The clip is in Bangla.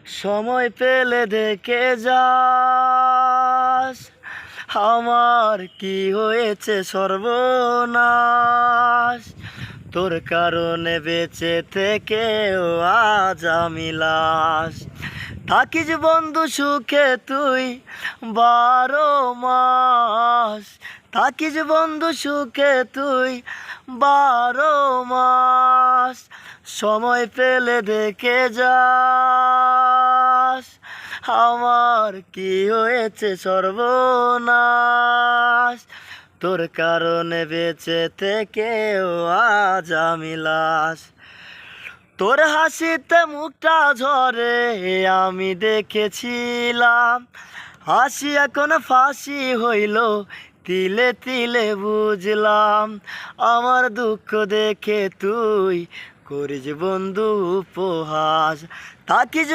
সময় পেলে দেখে যাস আমার কি হয়েছে সর্বনাশ। তোর কারণে বেঁচে থেকেও আজ আমি লাশ। থাকিস বন্ধু সুখে তুই 12 মাস, থাকিস বন্ধু সুখে তুই 12 মাস। সময় পেলে দেখে যাস আমার কি হয়েছে সর্বনাশ। তোর কারণে বেঁচে থেকেও আজ আমি লাশ। তোর হাসিতে মুখটা ঝরে আমি দেখেছিলাম, হাসি এখন ফাঁসি হইল তিলে তিলে বুঝলাম। আমার দুঃখ দেখে তুই করিস বন্ধু উপহাস, থাকিস